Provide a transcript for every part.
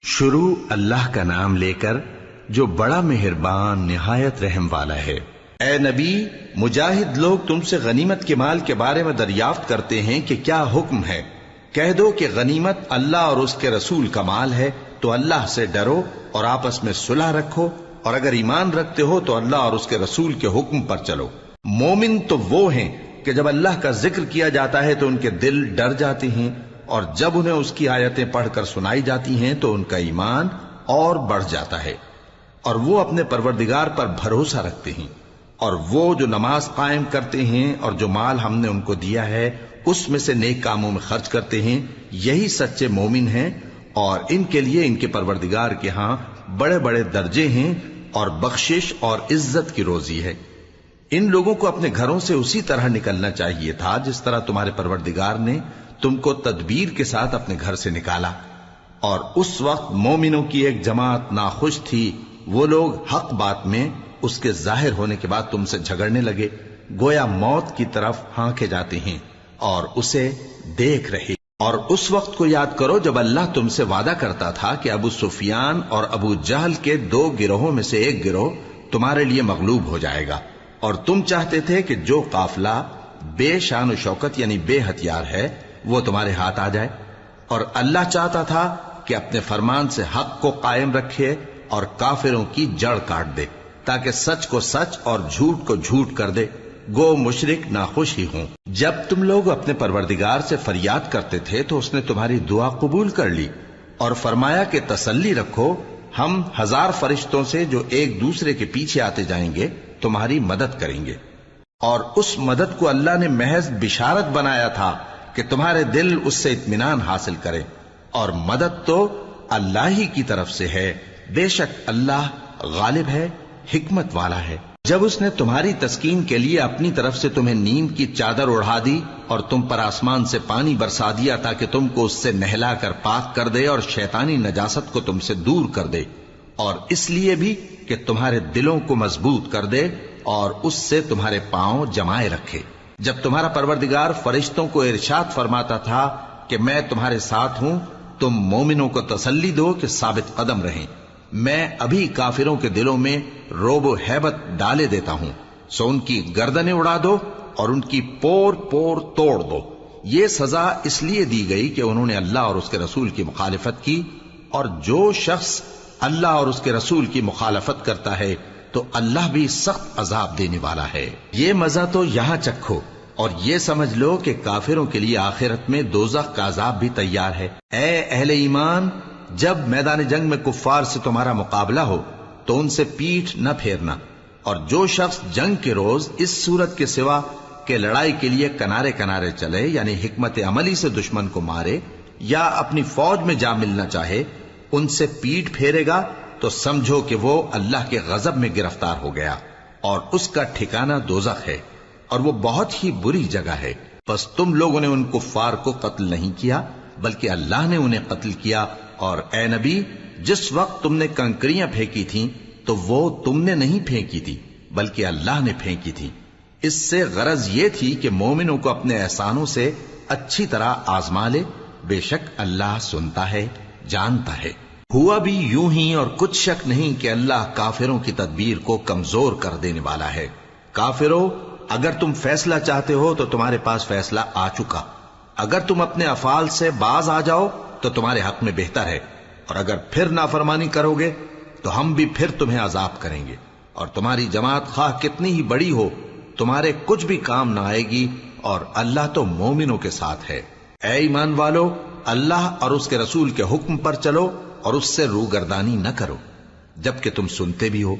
شروع اللہ کا نام لے کر جو بڑا مہربان نہایت رحم والا ہے۔ اے نبی، مجاہد لوگ تم سے غنیمت کے مال کے بارے میں دریافت کرتے ہیں کہ کیا حکم ہے۔ کہہ دو کہ غنیمت اللہ اور اس کے رسول کا مال ہے، تو اللہ سے ڈرو اور آپس میں صلح رکھو، اور اگر ایمان رکھتے ہو تو اللہ اور اس کے رسول کے حکم پر چلو۔ مومن تو وہ ہیں کہ جب اللہ کا ذکر کیا جاتا ہے تو ان کے دل ڈر جاتے ہیں، اور جب انہیں اس کی آیتیں پڑھ کر سنائی جاتی ہیں تو ان کا ایمان اور بڑھ جاتا ہے، اور وہ اپنے پروردگار پر بھروسہ رکھتے ہیں، اور وہ جو نماز قائم کرتے ہیں اور جو مال ہم نے ان کو دیا ہے اس میں سے نیک کاموں میں خرچ کرتے ہیں، یہی سچے مومن ہیں، اور ان کے لیے ان کے پروردگار کے ہاں بڑے بڑے درجے ہیں اور بخشش اور عزت کی روزی ہے۔ ان لوگوں کو اپنے گھروں سے اسی طرح نکلنا چاہیے تھا جس طرح تمہارے پروردگار نے تم کو تدبیر کے ساتھ اپنے گھر سے نکالا، اور اس وقت مومنوں کی ایک جماعت ناخوش تھی، وہ لوگ حق بات میں اس کے ظاہر ہونے کے بعد تم سے جھگڑنے لگے، گویا موت کی طرف ہانکے جاتے ہیں اور اسے دیکھ رہے۔ اور اس وقت کو یاد کرو جب اللہ تم سے وعدہ کرتا تھا کہ ابو سفیان اور ابو جہل کے 2 گروہوں میں سے ایک گروہ تمہارے لیے مغلوب ہو جائے گا، اور تم چاہتے تھے کہ جو قافلہ بے شان و شوکت یعنی بے ہتھیار ہے وہ تمہارے ہاتھ آ جائے، اور اللہ چاہتا تھا کہ اپنے فرمان سے حق کو قائم رکھے اور کافروں کی جڑ کاٹ دے، تاکہ سچ کو سچ اور جھوٹ کو جھوٹ کر دے، گو مشرک ناخوش ہی ہوں۔ جب تم لوگ اپنے پروردگار سے فریاد کرتے تھے تو اس نے تمہاری دعا قبول کر لی، اور فرمایا کہ تسلی رکھو، ہم 1000 فرشتوں سے جو ایک دوسرے کے پیچھے آتے جائیں گے تمہاری مدد کریں گے۔ اور اس مدد کو اللہ نے محض بشارت بنایا تھا کہ تمہارے دل اس سے اطمینان حاصل کرے، اور مدد تو اللہ ہی کی طرف سے ہے، بے شک اللہ غالب ہے، حکمت والا ہے۔ جب اس نے تمہاری تسکین کے لیے اپنی طرف سے تمہیں نیند کی چادر اڑھا دی اور تم پر آسمان سے پانی برسا دیا تاکہ تم کو اس سے نہلا کر پاک کر دے اور شیطانی نجاست کو تم سے دور کر دے، اور اس لیے بھی کہ تمہارے دلوں کو مضبوط کر دے اور اس سے تمہارے پاؤں جمائے رکھے۔ جب تمہارا پروردگار فرشتوں کو ارشاد فرماتا تھا کہ میں تمہارے ساتھ ہوں، تم مومنوں کو تسلی دو کہ ثابت قدم رہیں، میں ابھی کافروں کے دلوں میں رعب و ہیبت ڈالے دیتا ہوں، سو ان کی گردنیں اڑا دو اور ان کی پور پور توڑ دو۔ یہ سزا اس لیے دی گئی کہ انہوں نے اللہ اور اس کے رسول کی مخالفت کی، اور جو شخص اللہ اور اس کے رسول کی مخالفت کرتا ہے تو اللہ بھی سخت عذاب دینے والا ہے۔ یہ مزہ تو یہاں چکھو، اور یہ سمجھ لو کہ کافروں کے لیے آخرت میں دوزخ کا عذاب بھی تیار ہے۔ اے اہل ایمان، جب میدان جنگ میں کفار سے تمہارا مقابلہ ہو تو ان سے پیٹھ نہ پھیرنا، اور جو شخص جنگ کے روز اس صورت کے سوا کہ لڑائی کے لیے کنارے کنارے چلے یعنی حکمت عملی سے دشمن کو مارے یا اپنی فوج میں جا ملنا چاہے، ان سے پیٹھ پھیرے گا تو سمجھو کہ وہ اللہ کے غضب میں گرفتار ہو گیا، اور اس کا ٹھکانہ دوزخ ہے، اور وہ بہت ہی بری جگہ ہے۔ پس تم لوگوں نے ان کفار کو قتل نہیں کیا بلکہ اللہ نے انہیں قتل کیا، اور اے نبی، جس وقت تم نے کنکریاں پھینکی تھیں تو وہ تم نے نہیں پھینکی تھی بلکہ اللہ نے پھینکی تھی۔ اس سے غرض یہ تھی کہ مومنوں کو اپنے احسانوں سے اچھی طرح آزما لے، بے شک اللہ سنتا ہے، جانتا ہے۔ ہوا بھی یوں ہی، اور کچھ شک نہیں کہ اللہ کافروں کی تدبیر کو کمزور کر دینے والا ہے۔ کافروں، اگر تم فیصلہ چاہتے ہو تو تمہارے پاس فیصلہ آ چکا، اگر تم اپنے افعال سے باز آ جاؤ تو تمہارے حق میں بہتر ہے، اور اگر پھر نافرمانی کرو گے تو ہم بھی پھر تمہیں عذاب کریں گے، اور تمہاری جماعت خواہ کتنی ہی بڑی ہو تمہارے کچھ بھی کام نہ آئے گی، اور اللہ تو مومنوں کے ساتھ ہے۔ اے ایمان والو، اللہ اور اس کے رسول کے حکم پر چلو اور اس سے روگردانی نہ کرو جبکہ تم سنتے بھی ہو،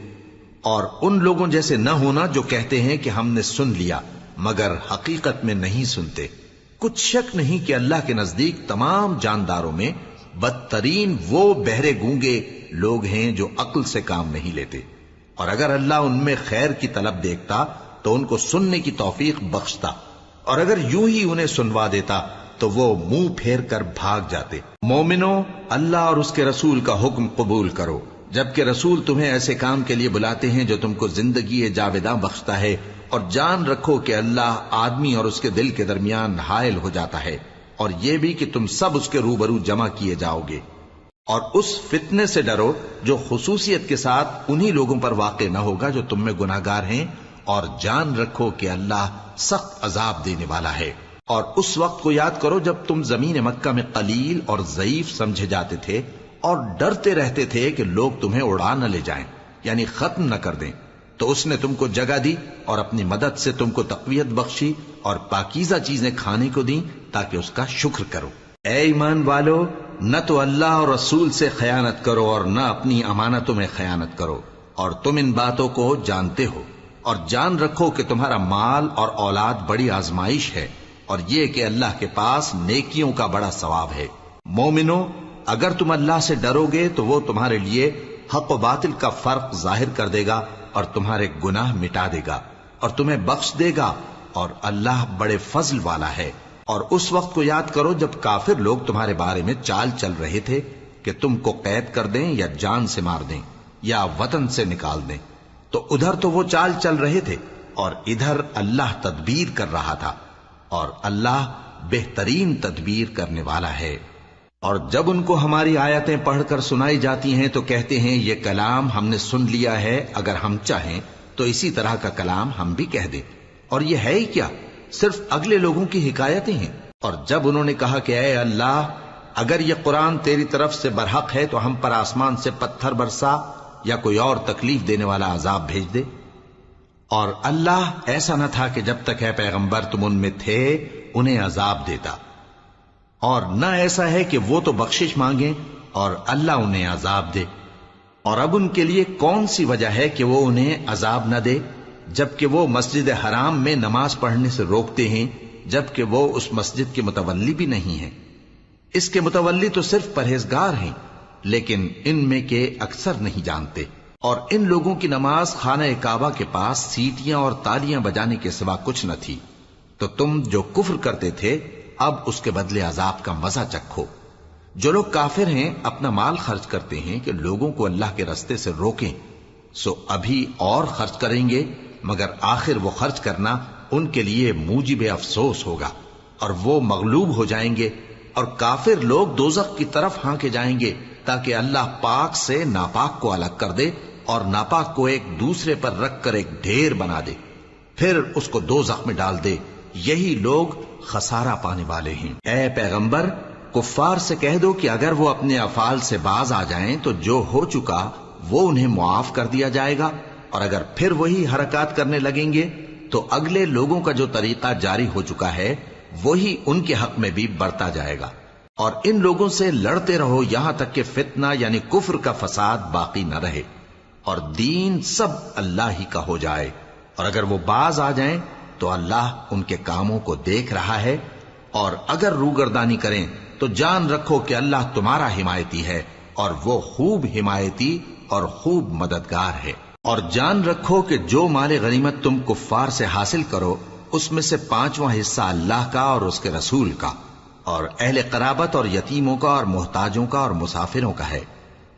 اور ان لوگوں جیسے نہ ہونا جو کہتے ہیں کہ ہم نے سن لیا مگر حقیقت میں نہیں سنتے۔ کچھ شک نہیں کہ اللہ کے نزدیک تمام جانداروں میں بدترین وہ بہرے گونگے لوگ ہیں جو عقل سے کام نہیں لیتے، اور اگر اللہ ان میں خیر کی طلب دیکھتا تو ان کو سننے کی توفیق بخشتا، اور اگر یوں ہی انہیں سنوا دیتا تو وہ منہ پھیر کر بھاگ جاتے۔ مومنوں، اللہ اور اس کے رسول کا حکم قبول کرو، جبکہ رسول تمہیں ایسے کام کے لیے بلاتے ہیں جو تم کو زندگی جاوداں بخشتا ہے، اور جان رکھو کہ اللہ آدمی اور اس کے دل کے درمیان حائل ہو جاتا ہے، اور یہ بھی کہ تم سب اس کے روبرو جمع کیے جاؤ گے۔ اور اس فتنے سے ڈرو جو خصوصیت کے ساتھ انہی لوگوں پر واقع نہ ہوگا جو تم میں گناہگار ہیں، اور جان رکھو کہ اللہ سخت عذاب دینے والا ہے۔ اور اس وقت کو یاد کرو جب تم زمین مکہ میں قلیل اور ضعیف سمجھے جاتے تھے اور ڈرتے رہتے تھے کہ لوگ تمہیں اڑا نہ لے جائیں، یعنی ختم نہ کر دیں، تو اس نے تم کو جگہ دی اور اپنی مدد سے تم کو تقویت بخشی اور پاکیزہ چیزیں کھانے کو دیں تاکہ اس کا شکر کرو۔ اے ایمان والو، نہ تو اللہ اور رسول سے خیانت کرو اور نہ اپنی امانتوں میں خیانت کرو، اور تم ان باتوں کو جانتے ہو، اور جان رکھو کہ تمہارا مال اور اولاد بڑی آزمائش ہے، اور یہ کہ اللہ کے پاس نیکیوں کا بڑا ثواب ہے۔ مومنو، اگر تم اللہ سے ڈرو گے تو وہ تمہارے لیے حق و باطل کا فرق ظاہر کر دے گا اور تمہارے گناہ مٹا دے گا اور تمہیں بخش دے گا، اور اللہ بڑے فضل والا ہے۔ اور اس وقت کو یاد کرو جب کافر لوگ تمہارے بارے میں چال چل رہے تھے کہ تم کو قید کر دیں یا جان سے مار دیں یا وطن سے نکال دیں، تو ادھر تو وہ چال چل رہے تھے اور ادھر اللہ تدبیر کر رہا تھا، اور اللہ بہترین تدبیر کرنے والا ہے۔ اور جب ان کو ہماری آیتیں پڑھ کر سنائی جاتی ہیں تو کہتے ہیں یہ کلام ہم نے سن لیا ہے، اگر ہم چاہیں تو اسی طرح کا کلام ہم بھی کہہ دیں، اور یہ ہے ہی کیا، صرف اگلے لوگوں کی حکایتیں ہیں۔ اور جب انہوں نے کہا کہ اے اللہ، اگر یہ قرآن تیری طرف سے برحق ہے تو ہم پر آسمان سے پتھر برسا یا کوئی اور تکلیف دینے والا عذاب بھیج دے۔ اور اللہ ایسا نہ تھا کہ جب تک ہے پیغمبر تم ان میں تھے انہیں عذاب دیتا، اور نہ ایسا ہے کہ وہ تو بخشش مانگیں اور اللہ انہیں عذاب دے۔ اور اب ان کے لیے کون سی وجہ ہے کہ وہ انہیں عذاب نہ دے، جبکہ وہ مسجد حرام میں نماز پڑھنے سے روکتے ہیں، جبکہ وہ اس مسجد کے متولی بھی نہیں ہیں۔ اس کے متولی تو صرف پرہیزگار ہیں، لیکن ان میں کے اکثر نہیں جانتے۔ اور ان لوگوں کی نماز خانہ کعبہ کے پاس سیٹیاں اور تالیاں بجانے کے سوا کچھ نہ تھی، تو تم جو کفر کرتے تھے اب اس کے بدلے عذاب کا مزہ چکھو۔ جو لوگ کافر ہیں اپنا مال خرچ کرتے ہیں کہ لوگوں کو اللہ کے رستے سے روکیں، سو ابھی اور خرچ کریں گے، مگر آخر وہ خرچ کرنا ان کے لیے موجب افسوس ہوگا، اور وہ مغلوب ہو جائیں گے، اور کافر لوگ دوزخ کی طرف ہانکے جائیں گے تاکہ اللہ پاک سے ناپاک کو الگ کر دے اور ناپاک کو ایک دوسرے پر رکھ کر ایک ڈھیر بنا دے، پھر اس کو دوزخ میں ڈال دے۔ یہی لوگ خسارہ پانے والے ہیں۔ اے پیغمبر، کفار سے کہہ دو کہ اگر وہ اپنے افعال سے باز آ جائیں تو جو ہو چکا وہ انہیں معاف کر دیا جائے گا، اور اگر پھر وہی حرکات کرنے لگیں گے تو اگلے لوگوں کا جو طریقہ جاری ہو چکا ہے وہی ان کے حق میں بھی برتا جائے گا۔ اور ان لوگوں سے لڑتے رہو یہاں تک کہ فتنہ یعنی کفر کا فساد باقی نہ رہے اور دین سب اللہ ہی کا ہو جائے، اور اگر وہ باز آ جائیں تو اللہ ان کے کاموں کو دیکھ رہا ہے، اور اگر روگردانی کریں تو جان رکھو کہ اللہ تمہارا حمایتی ہے، اور وہ خوب حمایتی اور خوب مددگار ہے۔ اور جان رکھو کہ جو مال غنیمت تم کفار سے حاصل کرو اس میں سے 5واں حصہ اللہ کا اور اس کے رسول کا اور اہل قرابت اور یتیموں کا اور محتاجوں کا اور مسافروں کا ہے۔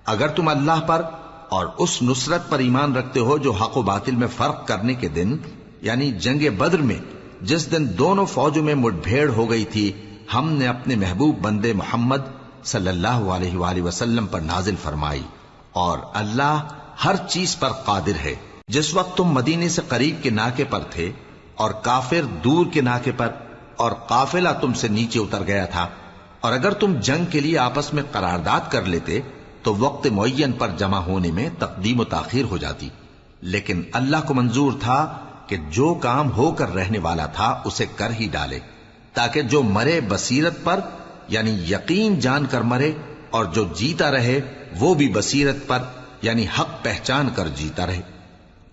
اگر تم اللہ پر اور اس نصرت پر ایمان رکھتے ہو جو حق و باطل میں فرق کرنے کے دن یعنی جنگ بدر میں جس دن دونوں فوجوں میں مٹ بھیڑ ہو گئی تھی ہم نے اپنے محبوب بندے محمد صلی اللہ علیہ وآلہ وسلم پر نازل فرمائی، اور اللہ ہر چیز پر قادر ہے۔ جس وقت تم مدینے سے قریب کے ناکے پر تھے اور کافر دور کے ناکے پر، اور قافلہ تم سے نیچے اتر گیا تھا، اور اگر تم جنگ کے لیے آپس میں قرارداد کر لیتے تو وقت معین پر جمع ہونے میں تقدیم و تاخیر ہو جاتی، لیکن اللہ کو منظور تھا کہ جو کام ہو کر رہنے والا تھا اسے کر ہی ڈالے، تاکہ جو مرے بصیرت پر یعنی یقین جان کر مرے، اور جو جیتا رہے وہ بھی بصیرت پر یعنی حق پہچان کر جیتا رہے۔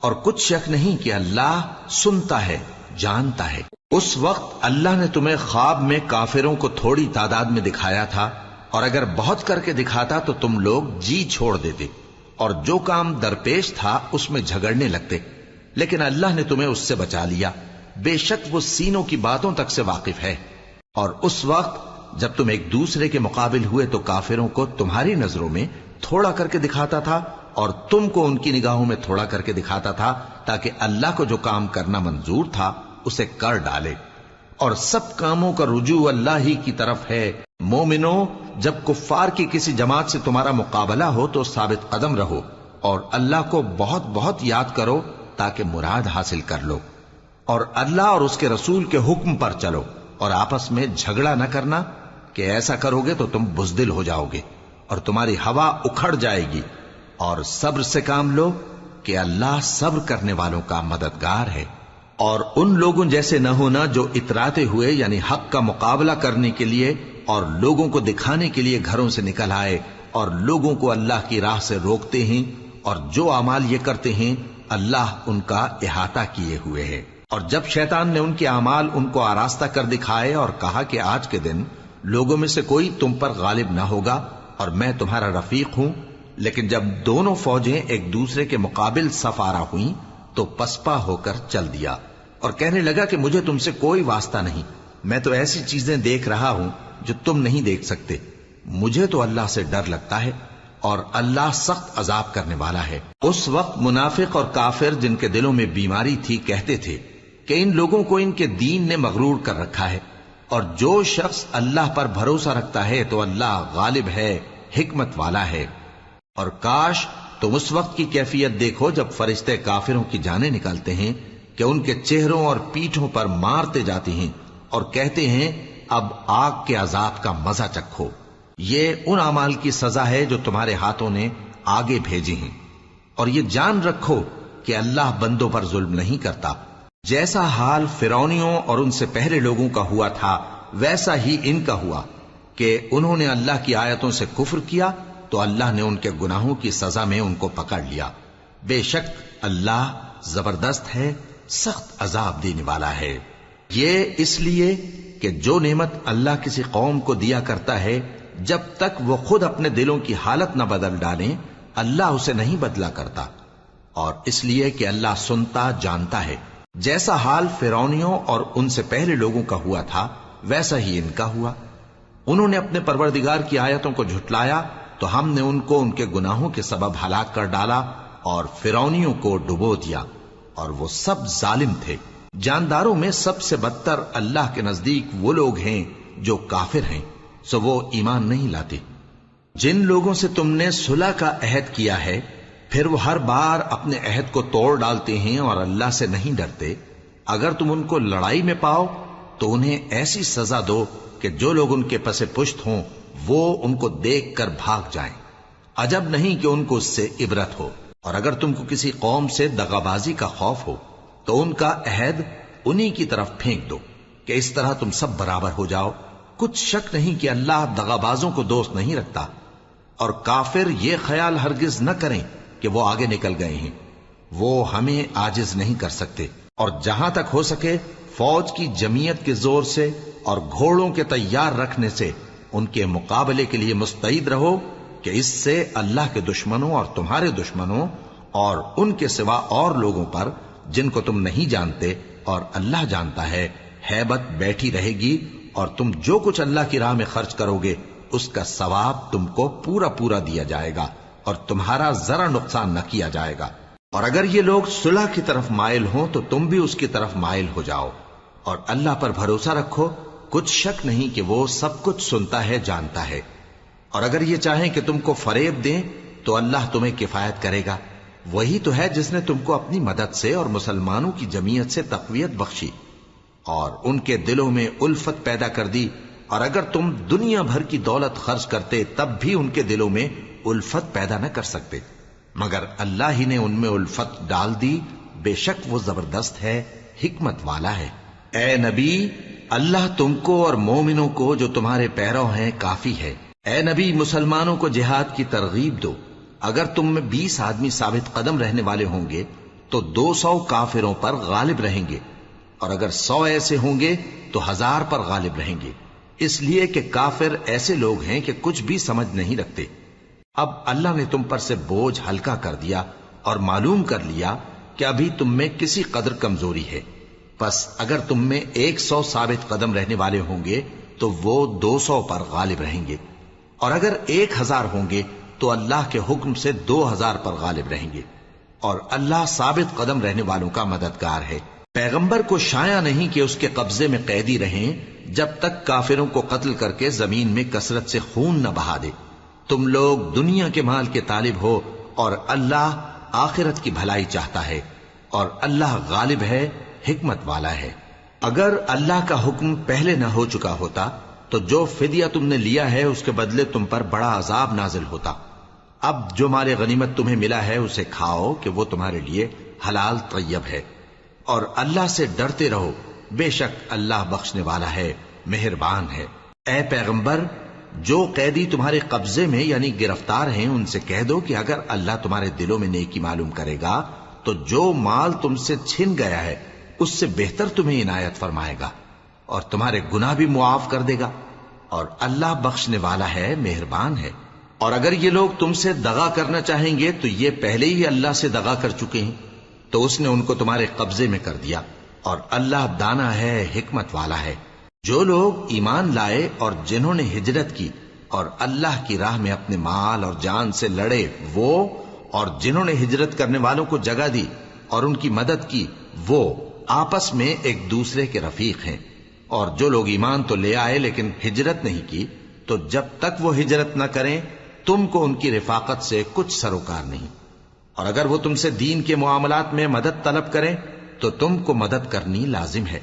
اور کچھ شک نہیں کہ اللہ سنتا ہے، جانتا ہے۔ اس وقت اللہ نے تمہیں خواب میں کافروں کو تھوڑی تعداد میں دکھایا تھا، اور اگر بہت کر کے دکھاتا تو تم لوگ جی چھوڑ دیتے اور جو کام درپیش تھا اس میں جھگڑنے لگتے، لیکن اللہ نے تمہیں اس سے بچا لیا، بے شک وہ سینوں کی باتوں تک سے واقف ہے۔ اور اس وقت جب تم ایک دوسرے کے مقابل ہوئے تو کافروں کو تمہاری نظروں میں تھوڑا کر کے دکھاتا تھا اور تم کو ان کی نگاہوں میں تھوڑا کر کے دکھاتا تھا، تاکہ اللہ کو جو کام کرنا منظور تھا اسے کر ڈالے۔ اور سب کاموں کا رجوع اللہ ہی کی طرف ہے۔ مومنو، جب کفار کی کسی جماعت سے تمہارا مقابلہ ہو تو ثابت قدم رہو اور اللہ کو بہت بہت یاد کرو تاکہ مراد حاصل کر لو، اور اللہ اور اس کے رسول کے حکم پر چلو، اور آپس میں جھگڑا نہ کرنا کہ ایسا کرو گے تو تم بزدل ہو جاؤ گے اور تمہاری ہوا اکھڑ جائے گی، اور صبر سے کام لو کہ اللہ صبر کرنے والوں کا مددگار ہے۔ اور ان لوگوں جیسے نہ ہونا جو اتراتے ہوئے یعنی حق کا مقابلہ کرنے کے لیے اور لوگوں کو دکھانے کے لیے گھروں سے نکل آئے اور لوگوں کو اللہ کی راہ سے روکتے ہیں، اور جو اعمال یہ کرتے ہیں اللہ ان کا احاطہ کیے ہوئے ہے۔ اور جب شیطان نے ان کے اعمال ان کو آراستہ کر دکھائے اور کہا کہ آج کے دن لوگوں میں سے کوئی تم پر غالب نہ ہوگا اور میں تمہارا رفیق ہوں، لیکن جب دونوں فوجیں ایک دوسرے کے مقابل صف آرا ہوئیں تو پسپا ہو کر چل دیا اور کہنے لگا کہ مجھے تم سے کوئی واسطہ نہیں، میں تو ایسی چیزیں دیکھ رہا ہوں جو تم نہیں دیکھ سکتے، مجھے تو اللہ سے ڈر لگتا ہے اور اللہ سخت عذاب کرنے والا ہے۔ اس وقت منافق اور کافر جن کے دلوں میں بیماری تھی کہتے تھے کہ ان لوگوں کو ان کے دین نے مغرور کر رکھا ہے، اور جو شخص اللہ پر بھروسہ رکھتا ہے تو اللہ غالب ہے، حکمت والا ہے۔ اور کاش تم اس وقت کی کیفیت دیکھو جب فرشتے کافروں کی جانیں نکالتے ہیں کہ ان کے چہروں اور پیٹھوں پر مارتے جاتے ہیں اور کہتے ہیں اب آگ کے عذاب کا مزہ چکھو، یہ ان اعمال کی سزا ہے جو تمہارے ہاتھوں نے آگے بھیجی ہیں، اور یہ جان رکھو کہ اللہ بندوں پر ظلم نہیں کرتا۔ جیسا حال فرعونیوں اور ان سے پہلے لوگوں کا ہوا تھا ویسا ہی ان کا ہوا کہ انہوں نے اللہ کی آیتوں سے کفر کیا تو اللہ نے ان کے گناہوں کی سزا میں ان کو پکڑ لیا۔ بے شک اللہ زبردست ہے، سخت عذاب دینے والا ہے۔ یہ اس لیے کہ جو نعمت اللہ کسی قوم کو دیا کرتا ہے جب تک وہ خود اپنے دلوں کی حالت نہ بدل ڈالیں اللہ اسے نہیں بدلا کرتا، اور اس لیے کہ اللہ سنتا جانتا ہے۔ جیسا حال فرعونیوں اور ان سے پہلے لوگوں کا ہوا تھا ویسا ہی ان کا ہوا۔ انہوں نے اپنے پروردگار کی آیتوں کو جھٹلایا تو ہم نے ان کو ان کے گناہوں کے سبب ہلاک کر ڈالا اور فرعونیوں کو ڈبو دیا، اور وہ سب ظالم تھے۔ جانداروں میں سب سے بدتر اللہ کے نزدیک وہ لوگ ہیں جو کافر ہیں، سو وہ ایمان نہیں لاتے۔ جن لوگوں سے تم نے صلح کا عہد کیا ہے پھر وہ ہر بار اپنے عہد کو توڑ ڈالتے ہیں اور اللہ سے نہیں ڈرتے، اگر تم ان کو لڑائی میں پاؤ تو انہیں ایسی سزا دو کہ جو لوگ ان کے پس پشت ہوں وہ ان کو دیکھ کر بھاگ جائیں، عجب نہیں کہ ان کو اس سے عبرت ہو۔ اور اگر تم کو کسی قوم سے دغابازی کا خوف ہو تو ان کا عہد انہی کی طرف پھینک دو کہ اس طرح تم سب برابر ہو جاؤ۔ کچھ شک نہیں کہ اللہ دغابازوں کو دوست نہیں رکھتا، اور کافر یہ خیال ہرگز نہ کریں کہ وہ آگے نکل گئے ہیں، وہ ہمیں عاجز نہیں کر سکتے۔ اور جہاں تک ہو سکے فوج کی جمعیت کے زور سے اور گھوڑوں کے تیار رکھنے سے ان کے مقابلے کے لیے مستعد رہو کہ اس سے اللہ کے دشمنوں اور تمہارے دشمنوں اور ان کے سوا اور لوگوں پر جن کو تم نہیں جانتے اور اللہ جانتا ہے ہیبت بیٹھی رہے گی، اور تم جو کچھ اللہ کی راہ میں خرچ کرو گے اس کا ثواب تم کو پورا پورا دیا جائے گا اور تمہارا ذرا نقصان نہ کیا جائے گا۔ اور اگر یہ لوگ صلح کی طرف مائل ہوں تو تم بھی اس کی طرف مائل ہو جاؤ، اور اللہ پر بھروسہ رکھو، کچھ شک نہیں کہ وہ سب کچھ سنتا ہے، جانتا ہے۔ اور اگر یہ چاہیں کہ تم کو فریب دیں تو اللہ تمہیں کفایت کرے گا، وہی تو ہے جس نے تم کو اپنی مدد سے اور مسلمانوں کی جمعیت سے تقویت بخشی اور ان کے دلوں میں الفت پیدا کر دی، اور اگر تم دنیا بھر کی دولت خرچ کرتے تب بھی ان کے دلوں میں الفت پیدا نہ کر سکتے، مگر اللہ ہی نے ان میں الفت ڈال دی، بے شک وہ زبردست ہے، حکمت والا ہے۔ اے نبی، اللہ تم کو اور مومنوں کو جو تمہارے پیرو ہیں کافی ہے۔ اے نبی، مسلمانوں کو جہاد کی ترغیب دو۔ اگر تم میں 20 آدمی ثابت قدم رہنے والے ہوں گے تو 200 کافروں پر غالب رہیں گے، اور اگر 100 ایسے ہوں گے تو 1000 پر غالب رہیں گے، اس لیے کہ کافر ایسے لوگ ہیں کہ کچھ بھی سمجھ نہیں رکھتے۔ اب اللہ نے تم پر سے بوجھ ہلکا کر دیا اور معلوم کر لیا کہ ابھی تم میں کسی قدر کمزوری ہے، پس اگر تم میں 100 ثابت قدم رہنے والے ہوں گے تو وہ 200 پر غالب رہیں گے، اور اگر 1000 ہوں گے تو اللہ کے حکم سے 2000 پر غالب رہیں گے، اور اللہ ثابت قدم رہنے والوں کا مددگار ہے۔ پیغمبر کو شایع نہیں کہ اس کے قبضے میں قیدی رہیں جب تک کافروں کو قتل کر کے زمین میں کثرت سے خون نہ بہا دے۔ تم لوگ دنیا کے مال کے طالب ہو اور اللہ آخرت کی بھلائی چاہتا ہے، اور اللہ غالب ہے، حکمت والا ہے۔ اگر اللہ کا حکم پہلے نہ ہو چکا ہوتا تو جو فدیہ تم نے لیا ہے اس کے بدلے تم پر بڑا عذاب نازل ہوتا۔ اب جو مال غنیمت تمہیں ملا ہے اسے کھاؤ کہ وہ تمہارے لیے حلال طیب ہے، اور اللہ سے ڈرتے رہو، بے شک اللہ بخشنے والا ہے، مہربان ہے۔ اے پیغمبر، جو قیدی تمہارے قبضے میں یعنی گرفتار ہیں ان سے کہہ دو کہ اگر اللہ تمہارے دلوں میں نیکی معلوم کرے گا تو جو مال تم سے چھن گیا ہے اس سے بہتر تمہیں عنایت فرمائے گا اور تمہارے گناہ بھی معاف کر دے گا، اور اللہ بخشنے والا ہے، مہربان ہے۔ اور اگر یہ لوگ تم سے دغا کرنا چاہیں گے تو یہ پہلے ہی اللہ سے دغا کر چکے ہیں، تو اس نے ان کو تمہارے قبضے میں کر دیا، اور اللہ دانا ہے، حکمت والا ہے۔ جو لوگ ایمان لائے اور جنہوں نے ہجرت کی اور اللہ کی راہ میں اپنے مال اور جان سے لڑے، وہ اور جنہوں نے ہجرت کرنے والوں کو جگہ دی اور ان کی مدد کی، وہ آپس میں ایک دوسرے کے رفیق ہیں۔ اور جو لوگ ایمان تو لے آئے لیکن ہجرت نہیں کی، تو جب تک وہ ہجرت نہ کریں تم کو ان کی رفاقت سے کچھ سروکار نہیں۔ اور اگر وہ تم سے دین کے معاملات میں مدد طلب کریں تو تم کو مدد کرنی لازم ہے،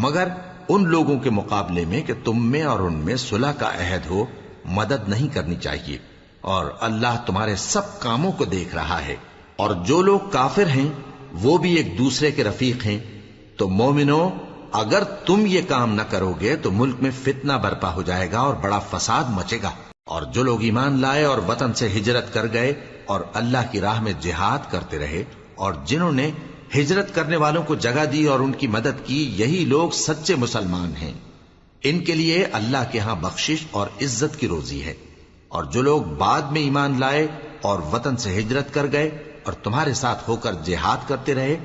مگر ان لوگوں کے مقابلے میں کہ تم میں اور ان میں صلح کا عہد ہو مدد نہیں کرنی چاہیے، اور اللہ تمہارے سب کاموں کو دیکھ رہا ہے۔ اور جو لوگ کافر ہیں وہ بھی ایک دوسرے کے رفیق ہیں۔ تو مومنو، اگر تم یہ کام نہ کرو گے تو ملک میں فتنہ برپا ہو جائے گا اور بڑا فساد مچے گا۔ اور جو لوگ ایمان لائے اور وطن سے ہجرت کر گئے اور اللہ کی راہ میں جہاد کرتے رہے، اور جنہوں نے ہجرت کرنے والوں کو جگہ دی اور ان کی مدد کی، یہی لوگ سچے مسلمان ہیں۔ ان کے لیے اللہ کے ہاں بخشش اور عزت کی روزی ہے۔ اور جو لوگ بعد میں ایمان لائے اور وطن سے ہجرت کر گئے اور تمہارے ساتھ ہو کر جہاد کرتے رہے،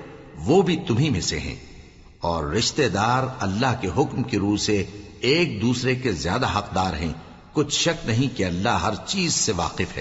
وہ بھی تمہیں میں سے ہیں۔ اور رشتہ دار اللہ کے حکم کی روح سے ایک دوسرے کے زیادہ حقدار ہیں، کچھ شک نہیں کہ اللہ ہر چیز سے واقف ہے۔